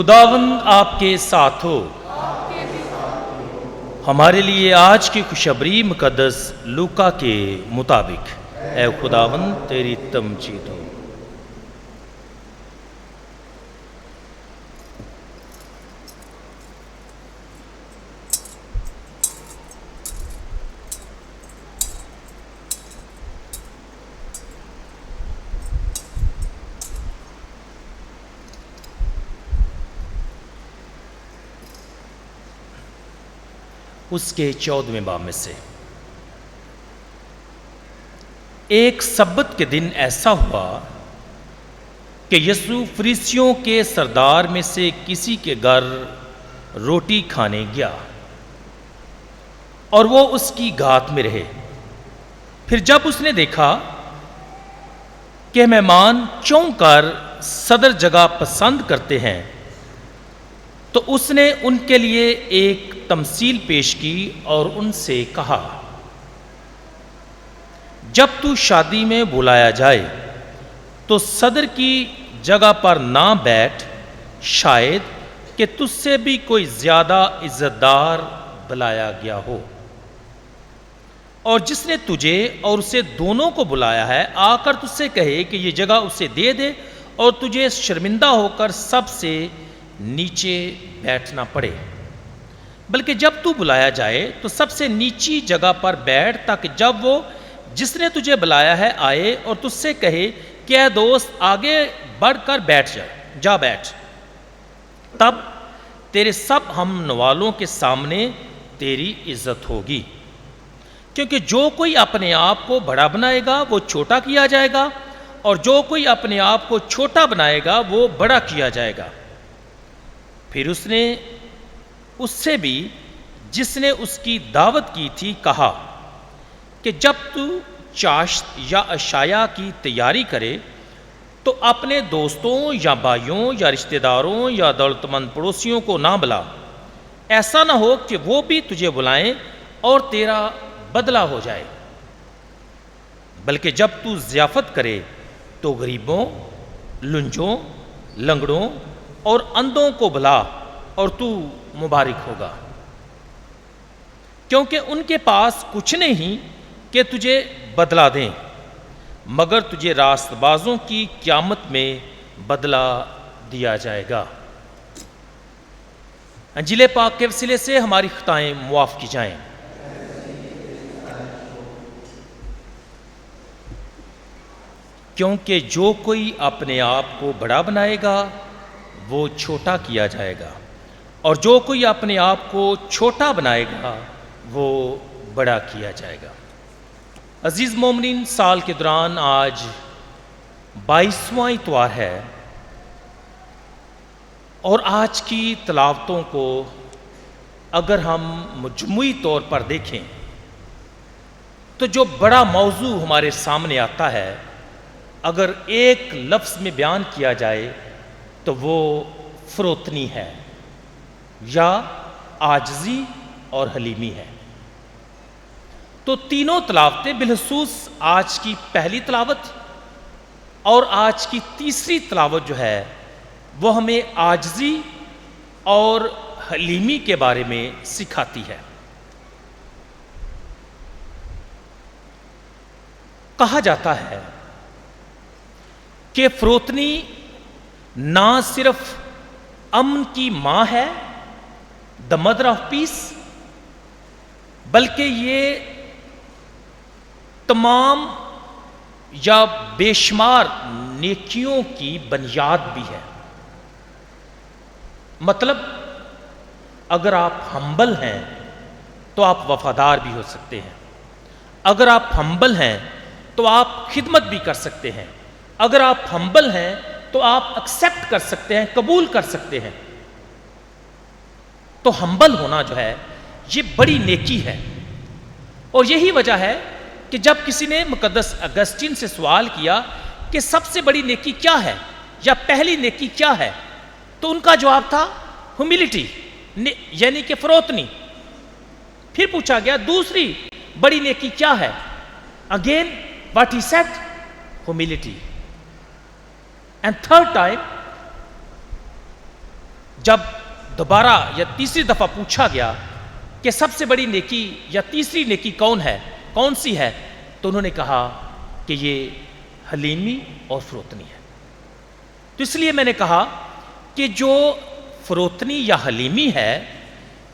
خداوند آپ کے ساتھ ہو۔ ہمارے لیے آج کی خوشخبری مقدس لوکا کے مطابق۔ اے خداوند تیری تمجید ہو۔ اس کے 14ویں باب میں سے ایک سبت کے دن ایسا ہوا کہ یسوع فریسیوں کے سردار میں سے کسی کے گھر روٹی کھانے گیا اور وہ اس کی گھات میں رہے۔ پھر جب اس نے دیکھا کہ مہمان چونک کر صدر جگہ پسند کرتے ہیں تو اس نے ان کے لیے ایک تمثیل پیش کی اور ان سے کہا، جب تو شادی میں بلایا جائے تو صدر کی جگہ پر نہ بیٹھ، شاید کہ تجھ سے بھی کوئی زیادہ عزت دار بلایا گیا ہو، اور جس نے تجھے اور اسے دونوں کو بلایا ہے آ کر تجھ سے کہے کہ یہ جگہ اسے دے دے اور تجھے شرمندہ ہو کر سب سے نیچے بیٹھنا پڑے۔ بلکہ جب تو بلایا جائے تو سب سے نیچی جگہ پر بیٹھ، تاکہ جب وہ جس نے تجھے بلایا ہے آئے اور تجھ سے کہے کہ اے دوست آگے بڑھ کر جا بیٹھ، تب تیرے سب ہم نوالوں کے سامنے تیری عزت ہوگی۔ کیونکہ جو کوئی اپنے آپ کو بڑا بنائے گا وہ چھوٹا کیا جائے گا، اور جو کوئی اپنے آپ کو چھوٹا بنائے گا وہ بڑا کیا جائے گا۔ پھر اس نے اس سے بھی جس نے اس کی دعوت کی تھی کہا کہ جب تو چاشت یا عشاء کی تیاری کرے تو اپنے دوستوں یا بھائیوں یا رشتہ داروں یا دولت مند پڑوسیوں کو نہ بلا، ایسا نہ ہو کہ وہ بھی تجھے بلائیں اور تیرا بدلہ ہو جائے۔ بلکہ جب تو ضیافت کرے تو غریبوں، لنجوں، لنگڑوں اور اندھوں کو بلا، اور تو مبارک ہوگا، کیونکہ ان کے پاس کچھ نہیں کہ تجھے بدلہ دیں، مگر تجھے راست بازوں کی قیامت میں بدلہ دیا جائے گا۔ انجیل پاک کے وسیلے سے ہماری خطائیں معاف کی جائیں۔ کیونکہ جو کوئی اپنے آپ کو بڑا بنائے گا وہ چھوٹا کیا جائے گا، اور جو کوئی اپنے آپ کو چھوٹا بنائے گا وہ بڑا کیا جائے گا۔ عزیز مومنین، سال کے دوران آج 22واں اتوار ہے، اور آج کی تلاوتوں کو اگر ہم مجموعی طور پر دیکھیں تو جو بڑا موضوع ہمارے سامنے آتا ہے، اگر ایک لفظ میں بیان کیا جائے تو وہ فروتنی ہے، یا عاجزی اور حلیمی ہے۔ تو تینوں تلاوتیں، بالخصوص آج کی پہلی تلاوت اور آج کی تیسری تلاوت جو ہے وہ ہمیں عاجزی اور حلیمی کے بارے میں سکھاتی ہے۔ کہا جاتا ہے کہ فروتنی نہ صرف امن کی ماں ہے، دا مدر آف پیس، بلکہ یہ تمام یا بے شمار نیکیوں کی بنیاد بھی ہے۔ مطلب اگر آپ ہمبل ہیں تو آپ وفادار بھی ہو سکتے ہیں، اگر آپ ہمبل ہیں تو آپ خدمت بھی کر سکتے ہیں، اگر آپ ہمبل ہیں تو آپ ایکسیپٹ کر سکتے ہیں، قبول کر سکتے ہیں۔ تو ہمبل ہونا جو ہے یہ بڑی نیکی ہے، اور یہی وجہ ہے کہ جب کسی نے مقدس اگسٹین سے سوال کیا کہ سب سے بڑی نیکی کیا ہے یا پہلی نیکی کیا ہے، تو ان کا جواب تھا ہیوملٹی، یعنی کہ فروتنی۔ پھر پوچھا گیا دوسری بڑی نیکی کیا ہے، again what he said, humility, and third time جب دوبارہ یا تیسری دفعہ پوچھا گیا کہ سب سے بڑی نیکی یا تیسری نیکی کون سی ہے، تو انہوں نے کہا کہ یہ حلیمی اور فروتنی ہے۔ تو اس لیے میں نے کہا کہ جو فروتنی یا حلیمی ہے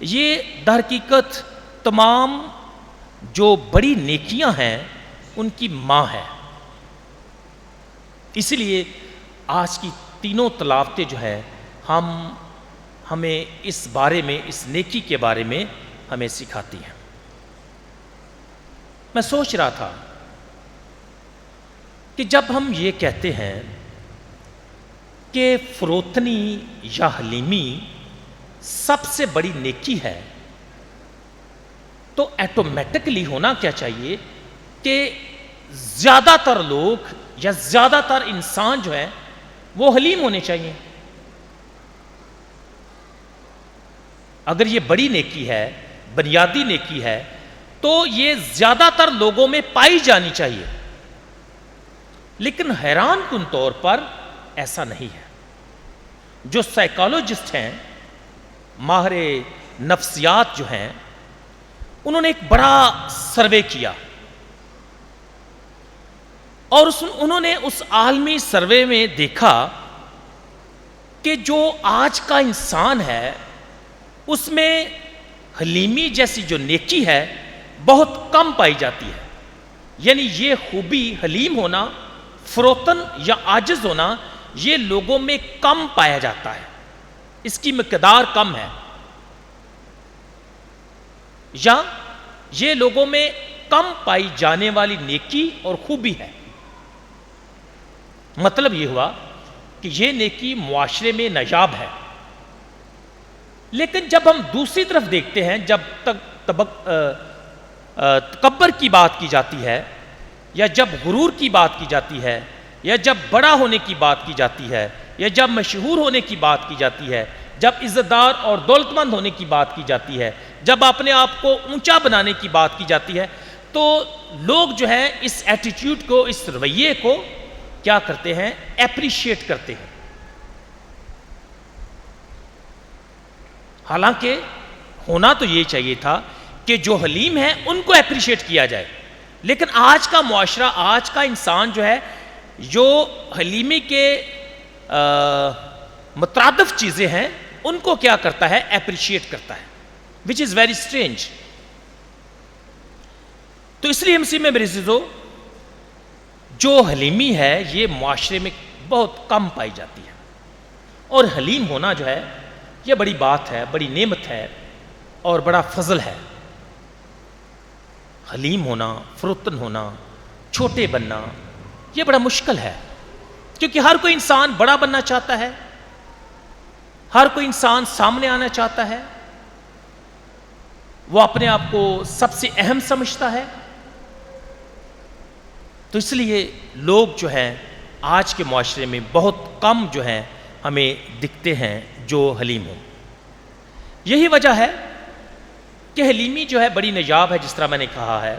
یہ در حقیقت تمام جو بڑی نیکیاں ہیں ان کی ماں ہے۔ اسی لیے آج کی تینوں تلاوتیں جو ہے ہمیں اس بارے میں، اس نیکی کے بارے میں ہمیں سکھاتی ہیں۔ میں سوچ رہا تھا کہ جب ہم یہ کہتے ہیں کہ فروتنی یا حلیمی سب سے بڑی نیکی ہے، تو ایٹومیٹکلی ہونا کیا چاہیے کہ زیادہ تر لوگ یا زیادہ تر انسان جو ہے وہ حلیم ہونے چاہیے۔ اگر یہ بڑی نیکی ہے، بنیادی نیکی ہے، تو یہ زیادہ تر لوگوں میں پائی جانی چاہیے، لیکن حیران کن طور پر ایسا نہیں ہے۔ جو سائیکالوجسٹ ہیں، ماہر نفسیات جو ہیں، انہوں نے ایک بڑا سروے کیا اور انہوں نے اس عالمی سروے میں دیکھا کہ جو آج کا انسان ہے اس میں حلیمی جیسی جو نیکی ہے بہت کم پائی جاتی ہے۔ یعنی یہ خوبی، حلیم ہونا، فروتن یا عاجز ہونا، یہ لوگوں میں کم پایا جاتا ہے، اس کی مقدار کم ہے، یا یہ لوگوں میں کم پائی جانے والی نیکی اور خوبی ہے۔ مطلب یہ ہوا کہ یہ نیکی معاشرے میں نایاب ہے، لیکن جب ہم دوسری طرف دیکھتے ہیں، جب تک تکبر کی بات کی جاتی ہے، یا جب غرور کی بات کی جاتی ہے، یا جب بڑا ہونے کی بات کی جاتی ہے، یا جب مشہور ہونے کی بات کی جاتی ہے، جب عزت دار اور دولت مند ہونے کی بات کی جاتی ہے، جب اپنے آپ کو اونچا بنانے کی بات کی جاتی ہے، تو لوگ جو ہے اس ایٹیٹیوڈ کو، اس رویے کو کیا کرتے ہیں؟ اپریشیٹ کرتے ہیں۔ حالانکہ ہونا تو یہ چاہیے تھا کہ جو حلیم ہیں ان کو اپریشیٹ کیا جائے، لیکن آج کا معاشرہ، آج کا انسان جو ہے، جو حلیمی کے مترادف چیزیں ہیں ان کو کیا کرتا ہے؟ اپریشیٹ کرتا ہے، which is very strange۔ تو اس لیے مسیح میں میرے عزیزو، جو حلیمی ہے یہ معاشرے میں بہت کم پائی جاتی ہے، اور حلیم ہونا جو ہے یہ بڑی بات ہے، بڑی نعمت ہے اور بڑا فضل ہے۔ حلیم ہونا، فروتن ہونا، چھوٹے بننا یہ بڑا مشکل ہے، کیونکہ ہر کوئی انسان بڑا بننا چاہتا ہے، ہر کوئی انسان سامنے آنا چاہتا ہے، وہ اپنے آپ کو سب سے اہم سمجھتا ہے۔ تو اس لیے لوگ جو ہیں آج کے معاشرے میں بہت کم جو ہیں ہمیں دکھتے ہیں جو حلیم ہوں۔ یہی وجہ ہے کہ حلیمی جو ہے بڑی نایاب ہے، جس طرح میں نے کہا ہے،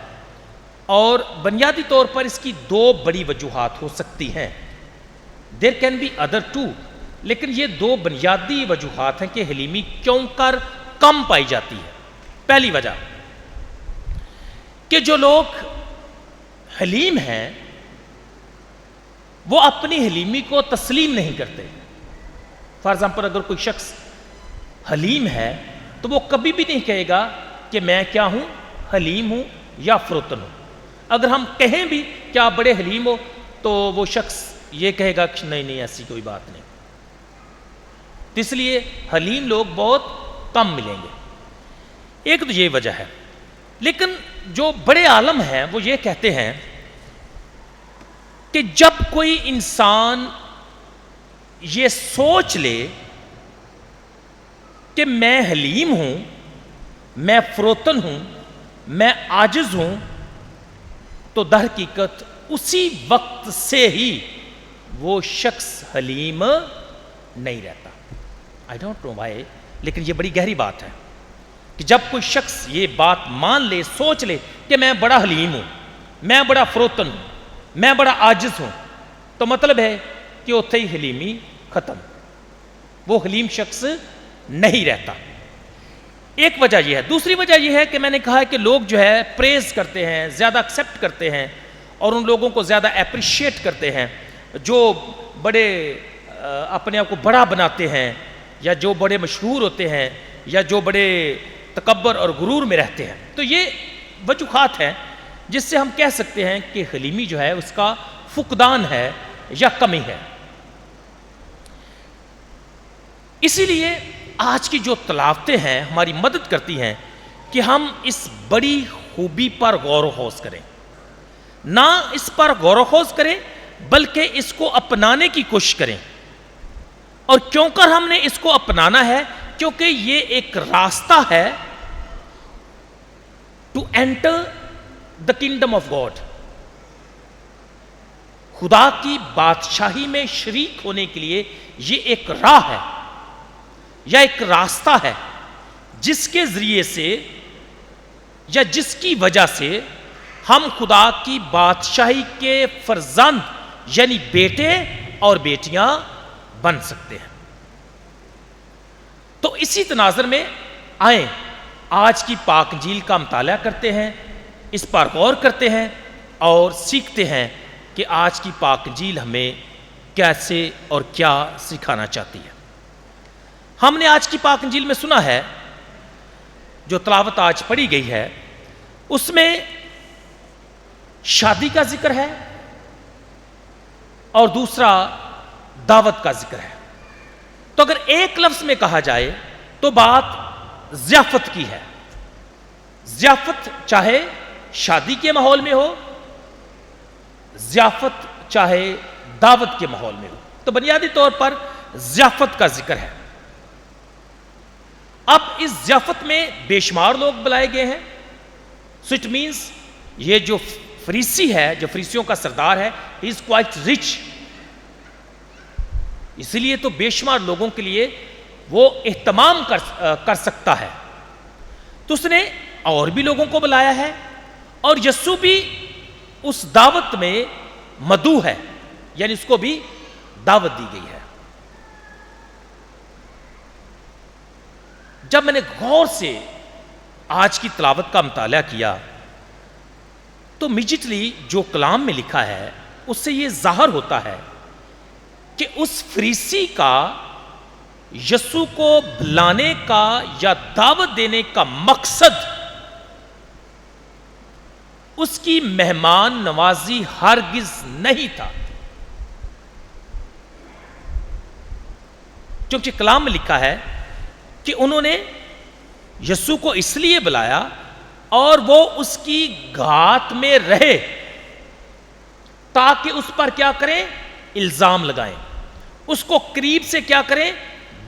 اور بنیادی طور پر اس کی دو بڑی وجوہات ہو سکتی ہیں۔ There can be other two, لیکن یہ دو بنیادی وجوہات ہیں کہ حلیمی کیوں کر کم پائی جاتی ہے۔ پہلی وجہ کہ جو لوگ حلیم ہیں وہ اپنی حلیمی کو تسلیم نہیں کرتے۔ فار ایگزامپل، اگر کوئی شخص حلیم ہے تو وہ کبھی بھی نہیں کہے گا کہ میں کیا ہوں؟ حلیم ہوں یا فروتن ہوں۔ اگر ہم کہیں بھی کہ آپ بڑے حلیم ہو تو وہ شخص یہ کہے گا کہ نہیں ایسی کوئی بات نہیں۔ تو اس لیے حلیم لوگ بہت کم ملیں گے، ایک تو یہ وجہ ہے۔ لیکن جو بڑے عالم ہیں وہ یہ کہتے ہیں کہ جب کوئی انسان یہ سوچ لے کہ میں حلیم ہوں، میں فروتن ہوں، میں عاجز ہوں، تو در حقیقت اسی وقت سے ہی وہ شخص حلیم نہیں رہتا۔ I don't know why، لیکن یہ بڑی گہری بات ہے کہ جب کوئی شخص یہ بات مان لے، سوچ لے کہ میں بڑا حلیم ہوں، میں بڑا فروتن ہوں، میں بڑا عاجز ہوں، تو مطلب ہے کہ اتھے ہی حلیمی ختم، وہ حلیم شخص نہیں رہتا. ایک وجہ یہ ہے. دوسری وجہ یہ ہے کہ میں نے کہا ہے کہ لوگ جو ہے پریز کرتے ہیں, زیادہ ایکسیپٹ کرتے ہیں اور ان لوگوں کو زیادہ اپریشیٹ کرتے ہیں جو بڑے اپنے آپ کو بڑا بناتے ہیں, یا جو بڑے مشہور ہوتے ہیں, یا جو بڑے تکبر اور غرور میں رہتے ہیں. تو یہ وجوہات ہیں جس سے ہم کہہ سکتے ہیں کہ حلیمی جو ہے اس کا فقدان ہے یا کمی ہے. اسی لیے آج کی جو تلاوتیں ہیں ہماری مدد کرتی ہیں کہ ہم اس بڑی خوبی پر غور و خوض کریں. نہ اس پر غور و خوض کریں بلکہ اس کو اپنانے کی کوشش کریں. اور کیوں کر ہم نے اس کو اپنانا ہے؟ کیونکہ یہ ایک راستہ ہے to enter the kingdom of God. خدا کی بادشاہی میں شریک ہونے کے لیے یہ ایک راہ ہے یا ایک راستہ ہے جس کے ذریعے سے یا جس کی وجہ سے ہم خدا کی بادشاہی کے فرزند یعنی بیٹے اور بیٹیاں بن سکتے ہیں. تو اسی تناظر میں آئیں آج کی پاک انجیل کا مطالعہ کرتے ہیں, اس پر غور کرتے ہیں اور سیکھتے ہیں کہ آج کی پاک انجیل ہمیں کیسے اور کیا سکھانا چاہتی ہے. ہم نے آج کی پاک انجیل میں سنا ہے, جو تلاوت آج پڑھی گئی ہے اس میں شادی کا ذکر ہے اور دوسرا دعوت کا ذکر ہے. تو اگر ایک لفظ میں کہا جائے تو بات ضیافت کی ہے. ضیافت چاہے شادی کے ماحول میں ہو, ضیافت چاہے دعوت کے ماحول میں ہو. تو بنیادی طور پر ضیافت کا ذکر ہے. اب اس ضیافت میں بے شمار لوگ بلائے گئے ہیں. سو اٹ مینس یہ جو فریسی ہے, جو فریسیوں کا سردار ہے, ہی از کوائٹ رچ. اسی لیے تو بے شمار لوگوں کے لیے وہ اہتمام کر سکتا ہے. تو اس نے اور بھی لوگوں کو بلایا ہے اور یسوع بھی اس دعوت میں مدعو ہے, یعنی اس کو بھی دعوت دی گئی ہے. جب میں نے غور سے آج کی تلاوت کا مطالعہ کیا تو امیڈیٹلی جو کلام میں لکھا ہے اس سے یہ ظاہر ہوتا ہے کہ اس فریسی کا یسوع کو بلانے کا یا دعوت دینے کا مقصد اس کی مہمان نوازی ہرگز نہیں تھا. کیونکہ کلام میں لکھا ہے کہ انہوں نے یسوع کو اس لیے بلایا اور وہ اس کی گھات میں رہے تاکہ اس پر کیا کریں؟ الزام لگائیں. اس کو قریب سے کیا کریں؟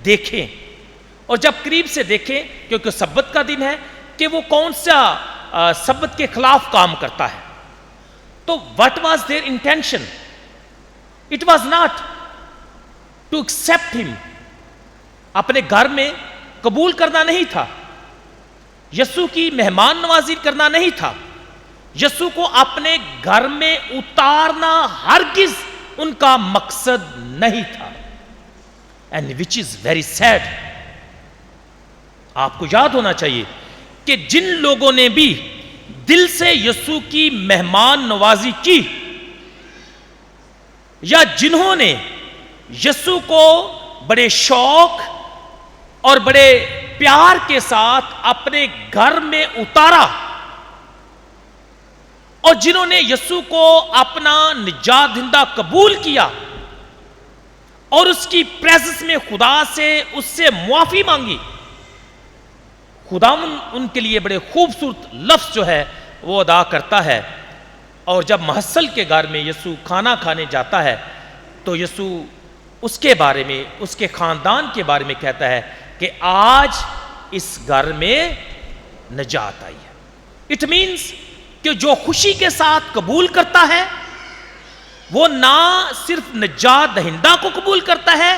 دیکھیں. اور جب قریب سے دیکھیں, کیونکہ سبت کا دن ہے, کہ وہ کون سا سبت کے خلاف کام کرتا ہے. تو what was their intention? It was not to accept him. اپنے گھر میں قبول کرنا نہیں تھا, یسوع کی مہمان نوازی کرنا نہیں تھا, یسوع کو اپنے گھر میں اتارنا ہرگز ان کا مقصد نہیں تھا. And which is very sad. آپ کو یاد ہونا چاہیے کہ جن لوگوں نے بھی دل سے یسوع کی مہمان نوازی کی یا جنہوں نے یسوع کو بڑے شوق اور بڑے پیار کے ساتھ اپنے گھر میں اتارا اور جنہوں نے یسوع کو اپنا نجات دہندہ قبول کیا اور اس کی پریزنس میں خدا سے اس سے معافی مانگی, خدا ان کے لیے بڑے خوبصورت لفظ جو ہے وہ ادا کرتا ہے. اور جب محصل کے گھر میں یسوع کھانا کھانے جاتا ہے تو یسوع اس کے بارے میں, اس کے خاندان کے بارے میں کہتا ہے کہ آج اس گھر میں نجات آئی ہے. اٹ مینس کہ جو خوشی کے ساتھ قبول کرتا ہے وہ نہ صرف نجات دہندہ کو قبول کرتا ہے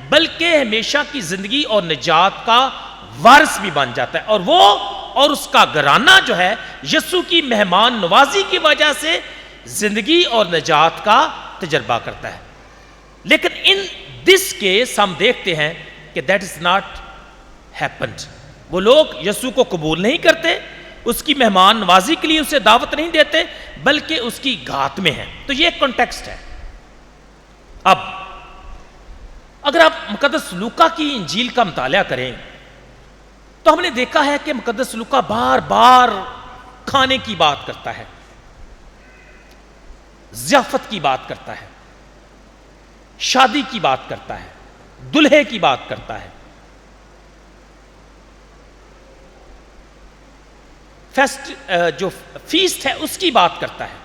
بلکہ ہمیشہ کی زندگی اور نجات کا وارث بھی بن جاتا ہے. اور وہ اور اس کا گھرانہ جو ہے یسوع کی مہمان نوازی کی وجہ سے زندگی اور نجات کا تجربہ کرتا ہے. لیکن ان دس کیس ہم دیکھتے ہیں کہ دیٹ از ناٹ happened. وہ لوگ یسوع کو قبول نہیں کرتے, اس کی مہمان نوازی کے لیے اسے دعوت نہیں دیتے, بلکہ اس کی گھات میں ہیں. تو یہ ایک کانٹیکسٹ ہے. اب اگر آپ مقدس لوکا کی انجیل کا مطالعہ کریں تو ہم نے دیکھا ہے کہ مقدس لوکا بار بار کھانے کی بات کرتا ہے, ضیافت کی بات کرتا ہے, شادی کی بات کرتا ہے, دلہے کی بات کرتا ہے, جو فیسٹ ہے اس کی بات کرتا ہے.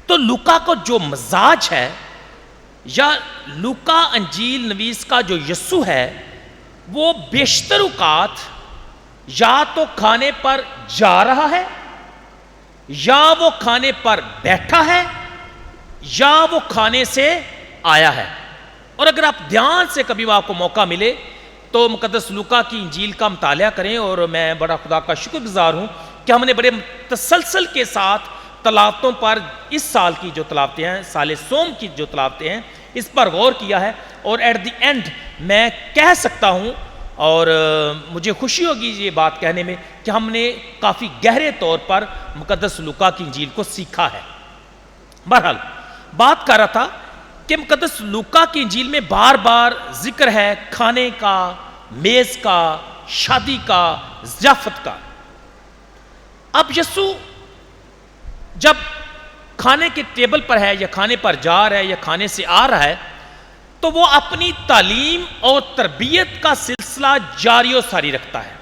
تو لوکا کو جو مزاج ہے, یا لوکا انجیل نویس کا جو یسوع ہے, وہ بیشتر اوقات یا تو کھانے پر جا رہا ہے, یا وہ کھانے پر بیٹھا ہے, یا وہ کھانے سے آیا ہے. اور اگر آپ دھیان سے کبھی آپ کو موقع ملے تو مقدس لوکا کی انجیل کا مطالعہ کریں. اور میں بڑا خدا کا شکر گزار ہوں کہ ہم نے بڑے تسلسل کے ساتھ تلاوتوں پر, اس سال کی جو تلاوتیں ہیں, سال سوم کی جو تلاوتیں ہیں, اس پر غور کیا ہے. اور ایٹ دی اینڈ میں کہہ سکتا ہوں, اور مجھے خوشی ہوگی یہ بات کہنے میں, کہ ہم نے کافی گہرے طور پر مقدس لوکا کی انجیل کو سیکھا ہے. بہرحال بات کر رہا تھا کہ مقدس لوکا کی انجیل میں بار بار ذکر ہے کھانے کا, میز کا, شادی کا, ضیافت کا. اب یسوع جب کھانے کے ٹیبل پر ہے, یا کھانے پر جا رہا ہے, یا کھانے سے آ رہا ہے, تو وہ اپنی تعلیم اور تربیت کا سلسلہ جاری و ساری رکھتا ہے.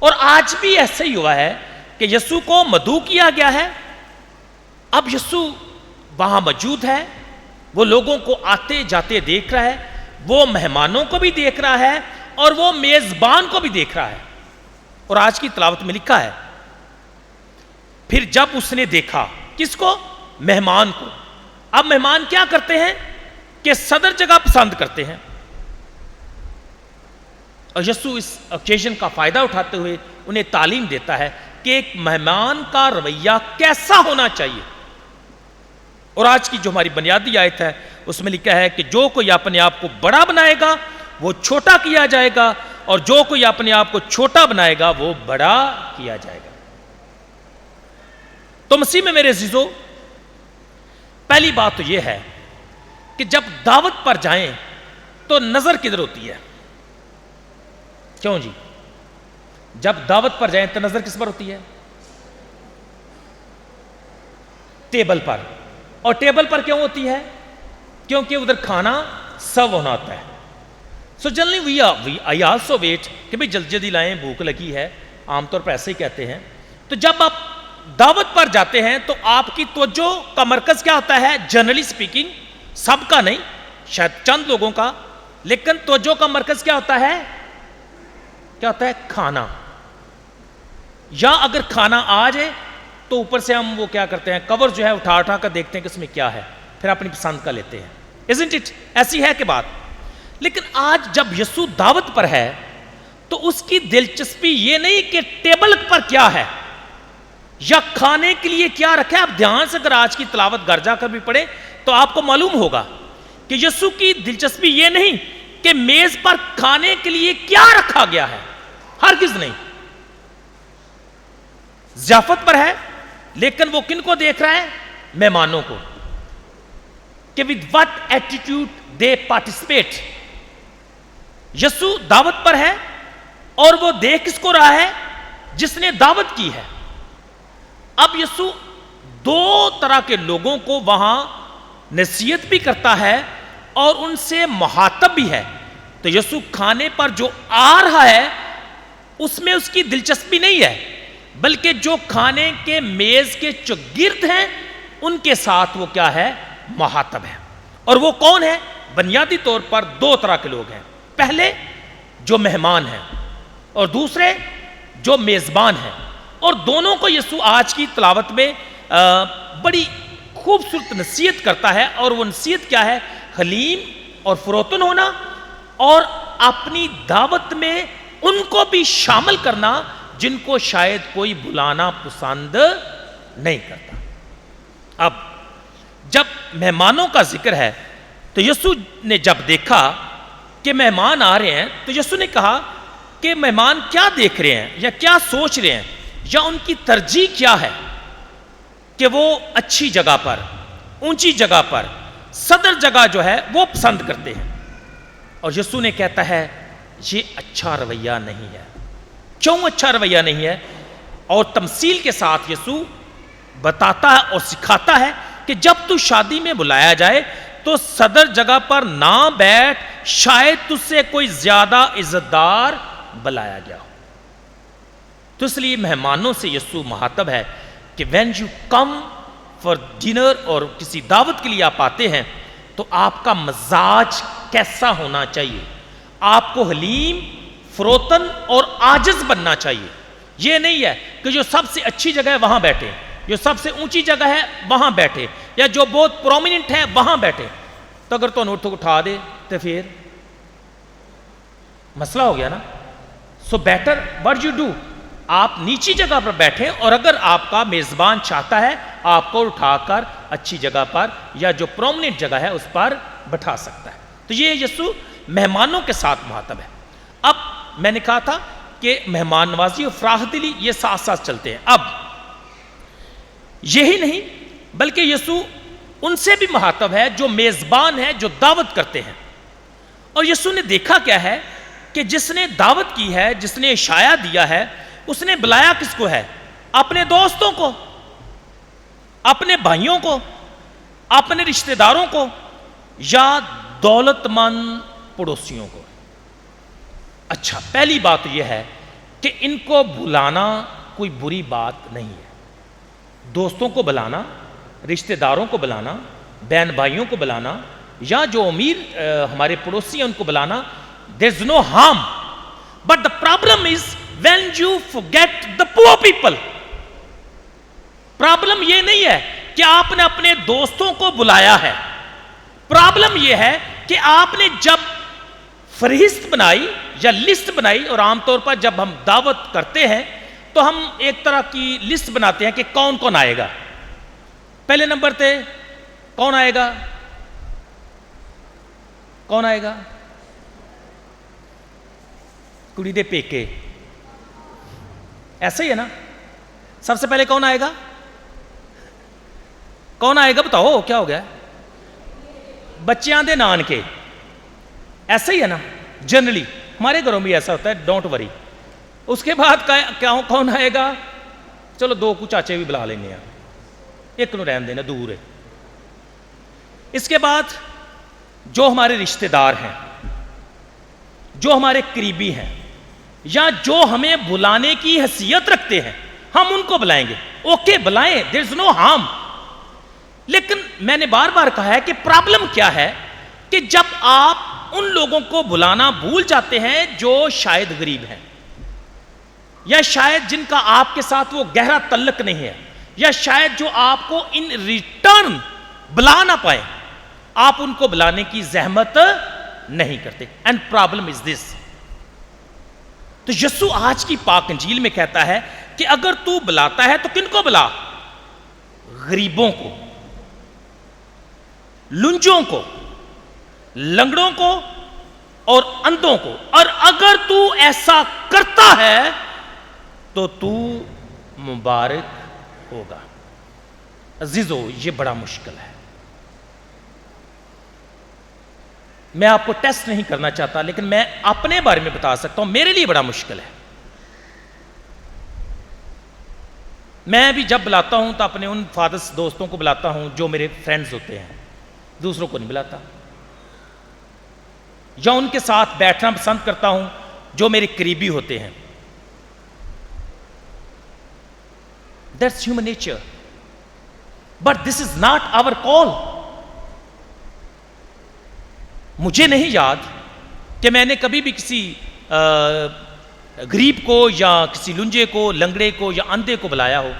اور آج بھی ایسا ہی ہوا ہے کہ یسوع کو مدعو کیا گیا ہے. اب یسوع وہاں موجود ہے, وہ لوگوں کو آتے جاتے دیکھ رہا ہے, وہ مہمانوں کو بھی دیکھ رہا ہے, اور وہ میزبان کو بھی دیکھ رہا ہے. اور آج کی تلاوت میں لکھا ہے, پھر جب اس نے دیکھا, کس کو؟ مہمان کو. اب مہمان کیا کرتے ہیں کہ صدر جگہ پسند کرتے ہیں, اور یسوع اس اوکیزن کا فائدہ اٹھاتے ہوئے انہیں تعلیم دیتا ہے کہ ایک مہمان کا رویہ کیسا ہونا چاہیے. اور آج کی جو ہماری بنیادی آیت ہے اس میں لکھا ہے کہ جو کوئی اپنے آپ کو بڑا بنائے گا وہ چھوٹا کیا جائے گا, اور جو کوئی اپنے آپ کو چھوٹا بنائے گا وہ بڑا کیا جائے گا. تو مسیح میں میرے عزیزو, پہلی بات تو یہ ہے کہ جب دعوت پر جائیں تو نظر کدھر ہوتی ہے؟ کیوں جی؟ جب دعوت پر جائیں تو نظر کس پر ہوتی ہے؟ ٹیبل پر. اور ٹیبل پر کیوں ہوتی ہے؟ کیونکہ ادھر کھانا سرو ہونا ہوتا ہے. So generally I also wait کہ بھئی جلدی جلدی لائیں, بھوک لگی ہے, عام طور پر ایسے ہی کہتے ہیں. تو جب آپ دعوت پر جاتے ہیں تو آپ کی توجہ کا مرکز کیا ہوتا ہے؟ جنرلی سپیکنگ, سب کا نہیں, شاید چند لوگوں کا, لیکن توجہ کا مرکز کیا ہوتا ہے؟ کیا ہوتا ہے؟ کھانا. یا اگر کھانا آ جائے تو اوپر سے ہم وہ کیا کرتے ہیں, کور جو ہے اٹھا اٹھا کر دیکھتے ہیں کہ اس میں کیا ہے, پھر اپنی پسند کا لیتے ہیں. Isn't it? ایسی ہے کہ بات. لیکن آج جب یسوع دعوت پر ہے تو اس کی دلچسپی یہ نہیں کہ ٹیبل پر کیا ہے یا کھانے کے لیے کیا رکھا ہے. آپ دھیان سے اگر آج کی تلاوت گھر جا کر بھی پڑھیں تو آپ کو معلوم ہوگا کہ یسوع کی دلچسپی یہ نہیں کہ میز پر کھانے کے لیے کیا رکھا گیا ہے, ہرگز نہیں. ضیافت پر ہے, لیکن وہ کن کو دیکھ رہا ہے؟ مہمانوں کو, کہ with what attitude they participate. یسوع دعوت پر ہے اور وہ دیکھ کس کو رہا ہے؟ جس نے دعوت کی ہے. اب یسوع دو طرح کے لوگوں کو وہاں نصیحت بھی کرتا ہے اور ان سے مخاطب بھی ہے. تو یسوع کھانے پر جو آ رہا ہے اس میں اس کی دلچسپی نہیں ہے, بلکہ جو کھانے کے میز کے چگرد ہیں ان کے ساتھ وہ کیا ہے؟ مخاطب ہے. اور وہ کون ہے؟ بنیادی طور پر دو طرح کے لوگ ہیں. پہلے جو مہمان ہیں اور دوسرے جو میزبان ہیں. اور دونوں کو یسوع آج کی تلاوت میں بڑی خوبصورت نصیحت کرتا ہے. اور وہ نصیحت کیا ہے؟ حلیم اور فروتن ہونا, اور اپنی دعوت میں ان کو بھی شامل کرنا جن کو شاید کوئی بلانا پسند نہیں کرتا. اب جب مہمانوں کا ذکر ہے تو یسوع نے جب دیکھا کہ مہمان آ رہے ہیں تو یسوع نے کہا کہ مہمان کیا دیکھ رہے ہیں یا کیا سوچ رہے ہیں یا ان کی ترجیح کیا ہے کہ وہ اچھی جگہ پر، اونچی جگہ پر، صدر جگہ جو ہے وہ پسند کرتے ہیں. اور یسوع نے کہتا ہے یہ اچھا رویہ نہیں ہے. کیوں اچھا رویہ نہیں ہے؟ اور تمثیل کے ساتھ یسوع بتاتا ہے اور سکھاتا ہے کہ جب تو شادی میں بلایا جائے تو صدر جگہ پر نہ بیٹھ، شاید تجھ سے کوئی زیادہ عزت دار بلایا گیا ہو. تو اس لیے مہمانوں سے یسوع مخاطب ہے کہ when you come for dinner اور کسی دعوت کے لیے آپ آتے ہیں تو آپ کا مزاج کیسا ہونا چاہیے؟ آپ کو حلیم، فروتن اور عاجز بننا چاہیے. یہ نہیں ہے کہ جو سب سے اچھی جگہ ہے وہاں بیٹھے، جو سب سے اونچی جگہ ہے وہاں بیٹھے، یا جو بہت پرومیننٹ ہے وہاں بیٹھے. تو اگر تو اٹھا دے تو پھر مسئلہ ہو گیا نا. So better what you do، آپ نیچی جگہ پر بیٹھیں، اور اگر آپ کا میزبان چاہتا ہے آپ کو اٹھا کر اچھی جگہ پر یا جو پرومیننٹ جگہ ہے اس پر بٹھا سکتا ہے. تو یہ یسوع مہمانوں کے ساتھ مخاطب ہے. اب میں نے کہا تھا کہ مہمان نوازی اور فراخ دلی یہ ساتھ ساتھ چلتے ہیں. اب یہی نہیں بلکہ یسوع ان سے بھی مخاطب ہے جو میزبان ہے، جو دعوت کرتے ہیں. اور یسوع نے دیکھا کیا ہے کہ جس نے دعوت کی ہے، جس نے اشارہ دیا ہے، اس نے بلایا کس کو ہے؟ اپنے دوستوں کو، اپنے بھائیوں کو، اپنے رشتہ داروں کو، یا دولت مند پڑوسیوں کو. اچھا، پہلی بات تو یہ ہے کہ ان کو بلانا کوئی بری بات نہیں ہے. دوستوں کو بلانا، رشتہ داروں کو بلانا، بہن بھائیوں کو بلانا، یا جو امیر ہمارے پڑوسی ہیں ان کو بلانا، there is no harm. But the problem is when you forget the poor people. Problem یہ نہیں ہے کہ آپ نے اپنے دوستوں کو بلایا ہے. پرابلم یہ ہے کہ آپ نے جب فہرست بنائی یا لسٹ بنائی، اور عام طور پر جب ہم دعوت کرتے ہیں تو ہم ایک طرح کی لسٹ بناتے ہیں کہ کون کون آئے گا. پہلے نمبر تے کون آئے گا؟ کون آئے گا؟ کڑی دے پیکے. ایسا ہی ہے نا؟ سب سے پہلے کون آئے گا؟ کون آئے گا بتاؤ، کیا ہو گیا؟ بچیاں دے نان کے. ایسا ہی ہے نا؟ جنرلی ہمارے گھروں بھی ایسا ہوتا ہے، ڈونٹ وری. اس کے بعد کون آئے گا؟ چلو دو کو چاچے بھی بلا لینے ہیں، ایک نو رہن دینا، دور ہے. اس کے بعد جو ہمارے رشتہ دار ہیں، جو ہمارے قریبی ہیں، یا جو ہمیں بلانے کی حیثیت رکھتے ہیں، ہم ان کو بلائیں گے. اوکے بلائیں، دیر از نو ہارم. لیکن میں نے بار بار کہا ہے کہ پرابلم کیا ہے کہ جب آپ ان لوگوں کو بلانا بھول جاتے ہیں جو شاید غریب ہیں، یا شاید جن کا آپ کے ساتھ وہ گہرا تعلق نہیں ہے، یا شاید جو آپ کو ان ریٹرن بلا نہ پائے، آپ ان کو بلانے کی زحمت نہیں کرتے. اینڈ پرابلم از دس. تو یسوع آج کی پاک انجیل میں کہتا ہے کہ اگر تو بلاتا ہے تو کن کو بلا؟ غریبوں کو، لنجوں کو، لنگڑوں کو اور اندھوں کو. اور اگر تو ایسا کرتا ہے تو تو مبارک ہوگا. عزیزو، یہ بڑا مشکل ہے. میں آپ کو ٹیسٹ نہیں کرنا چاہتا، لیکن میں اپنے بارے میں بتا سکتا ہوں، میرے لیے بڑا مشکل ہے. میں بھی جب بلاتا ہوں تو اپنے ان فادرس دوستوں کو بلاتا ہوں جو میرے فرینڈز ہوتے ہیں، دوسروں کو نہیں بلاتا. یا ان کے ساتھ بیٹھنا پسند کرتا ہوں جو میرے قریبی ہوتے ہیں. That's human nature. But this is not our call. مجھے نہیں یاد کہ میں نے کبھی بھی کسی غریب کو یا کسی لنجے کو، لنگڑے کو یا اندھے کو بلایا ہو.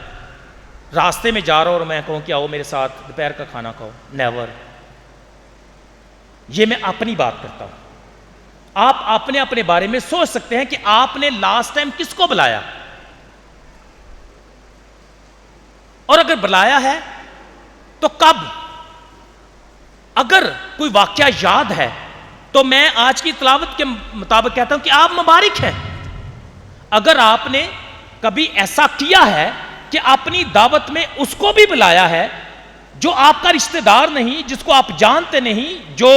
راستے میں جا رہا ہوں اور میں کہوں کہ آؤ میرے ساتھ دوپہر کا کھانا کھاؤ. نیور. یہ میں اپنی بات کرتا ہوں. آپ اپنے اپنے بارے میں سوچ سکتے ہیں کہ آپ نے لاسٹ ٹائم کس کو بلایا، اور اگر بلایا ہے تو کب. اگر کوئی واقعہ یاد ہے تو میں آج کی تلاوت کے مطابق کہتا ہوں کہ آپ مبارک ہیں اگر آپ نے کبھی ایسا کیا ہے کہ اپنی دعوت میں اس کو بھی بلایا ہے جو آپ کا رشتہ دار نہیں، جس کو آپ جانتے نہیں، جو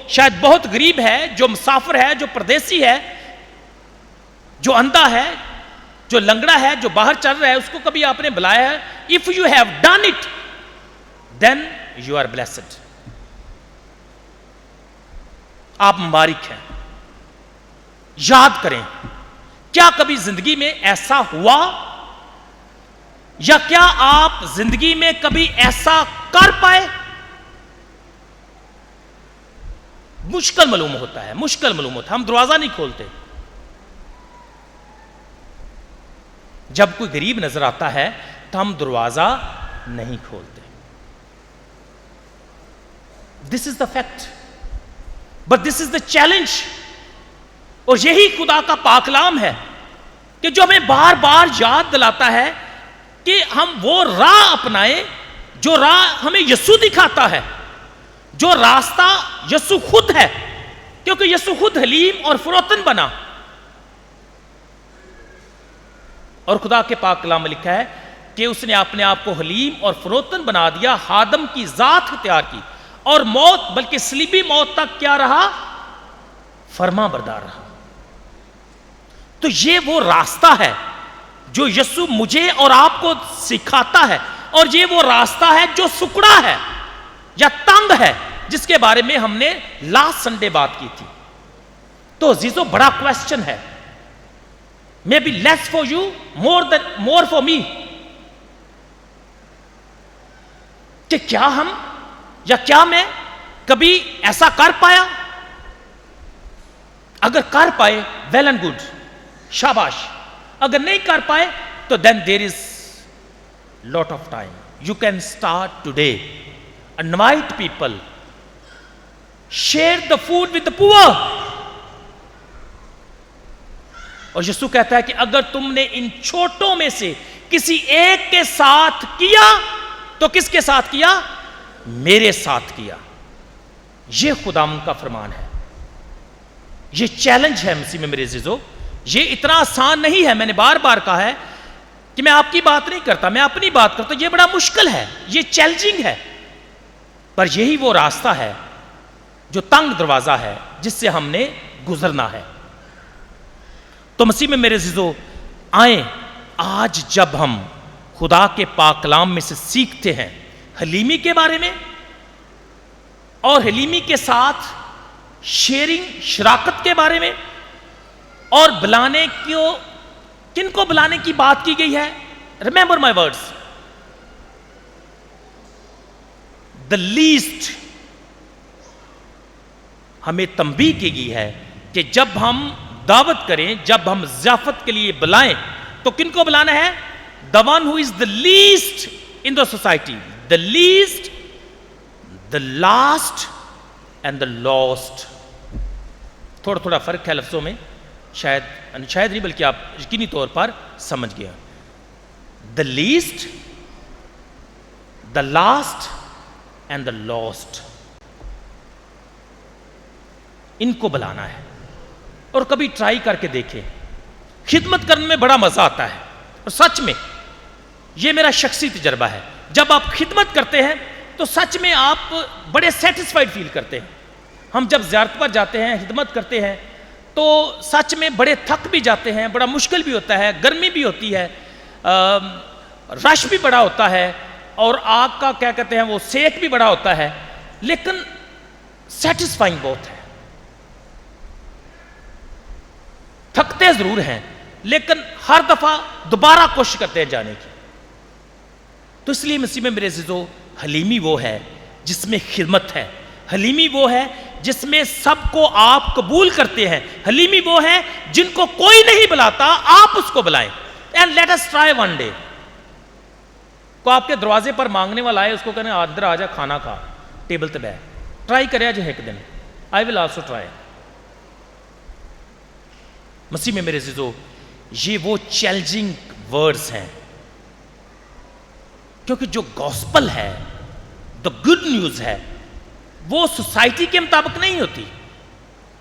شاید بہت غریب ہے، جو مسافر ہے، جو پردیسی ہے، جو اندھا ہے، جو لنگڑا ہے، جو باہر چل رہا ہے، اس کو کبھی آپ نے بلایا ہے. If you have done it, then you are blessed. آپ مبارک ہیں. یاد کریں کیا کبھی زندگی میں ایسا ہوا، یا کیا آپ زندگی میں کبھی ایسا کر پائے؟ مشکل معلوم ہوتا ہے، مشکل معلوم ہوتا ہے. ہم دروازہ نہیں کھولتے. جب کوئی غریب نظر آتا ہے تو ہم دروازہ نہیں کھولتے. This is the fact, but this is the challenge. اور یہی خدا کا پاکلام ہے کہ جو ہمیں بار بار یاد دلاتا ہے کہ ہم وہ راہ اپنائیں جو راہ ہمیں یسوع دکھاتا ہے، جو راستہ یسوع خود ہے، کیونکہ یسوع خود حلیم اور فروتن بنا. اور خدا کے پاک کلام میں لکھا ہے کہ اس نے اپنے آپ کو حلیم اور فروتن بنا دیا، خادم کی ذات اختیار کی، اور موت بلکہ صلیبی موت تک کیا رہا؟ فرما بردار رہا. تو یہ وہ راستہ ہے جو یسوع مجھے اور آپ کو سکھاتا ہے، اور یہ وہ راستہ ہے جو سکڑا ہے یا تنگ ہے، جس کے بارے میں ہم نے لاسٹ سنڈے بات کی تھی. تو عزیزو بڑا کویسچن ہے، may be less for you more for me, کہ کیا ہم یا کیا میں کبھی ایسا کر پایا؟ اگر کر پائے ویل اینڈ گڈ، شاباش. اگر نہیں کر پائے تو then there is lot of time. You can start today. Invite people. Share the food with the poor. اور یسوع کہتا ہے کہ اگر تم نے ان چھوٹوں میں سے کسی ایک کے ساتھ کیا تو کس کے ساتھ کیا؟ میرے ساتھ کیا. یہ خداوند کا فرمان ہے. یہ چیلنج ہے مسیح میں میرے عزیزو. یہ اتنا آسان نہیں ہے. میں نے بار بار کہا ہے کہ میں آپ کی بات نہیں کرتا، میں اپنی بات کرتا ہوں. یہ بڑا مشکل ہے، یہ چیلنجنگ ہے، پر یہی وہ راستہ ہے جو تنگ دروازہ ہے جس سے ہم نے گزرنا ہے. تو مسیح میں میرے عزیزو آئیں، آج جب ہم خدا کے پاک کلام میں سے سیکھتے ہیں حلیمی کے بارے میں، اور حلیمی کے ساتھ شیئرنگ، شراکت کے بارے میں، اور بلانے کو، کن کو بلانے کی بات کی گئی ہے؟ Remember my words, the least. ہمیں تنبیہ کی گئی ہے کہ جب ہم دعوت کریں، جب ہم ضیافت کے لیے بلائیں تو کن کو بلانا ہے؟ the one who is the least in the society, the least, the last and the lost. تھوڑا تھوڑا فرق ہے لفظوں میں، شاید نہیں بلکہ آپ یقینی طور پر سمجھ گیا. the least, the last and the lost. ان کو بلانا ہے. اور کبھی ٹرائی کر کے دیکھیں. خدمت کرنے میں بڑا مزہ آتا ہے، اور سچ میں یہ میرا شخصی تجربہ ہے. جب آپ خدمت کرتے ہیں تو سچ میں آپ بڑے سیٹسفائیڈ فیل کرتے ہیں. ہم جب زیارت پر جاتے ہیں، خدمت کرتے ہیں، تو سچ میں بڑے تھک بھی جاتے ہیں، بڑا مشکل بھی ہوتا ہے، گرمی بھی ہوتی ہے، رش بھی بڑا ہوتا ہے، اور آگ کا کیا کہتے ہیں وہ سیک بھی بڑا ہوتا ہے، لیکن سیٹسفائنگ بہت ہے. تھکتے ضرور ہیں لیکن ہر دفعہ دوبارہ کوشش کرتے ہیں جانے کی. تو اس لیے مسیح میں میرے عزیزو حلیمی وہ ہے جس میں خدمت ہے. حلیمی وہ ہے جس میں سب کو آپ قبول کرتے ہیں. حلیمی وہ ہے جن کو کوئی نہیں بلاتا، آپ اس کو بلائیں. And let us try one day. کو آپ کے دروازے پر مانگنے والا آئے، اس کو کہنے اندر آ جا، کھانا کھا، ٹیبل تے بیٹھ. ٹرائی کرے آج ایک دن. I will also try. مسیح میں میرے عزیزو یہ وہ چیلنجنگ ورڈز ہیں، کیونکہ جو گوسپل ہے، دا گڈ نیوز ہے، وہ سوسائٹی کے مطابق نہیں ہوتی.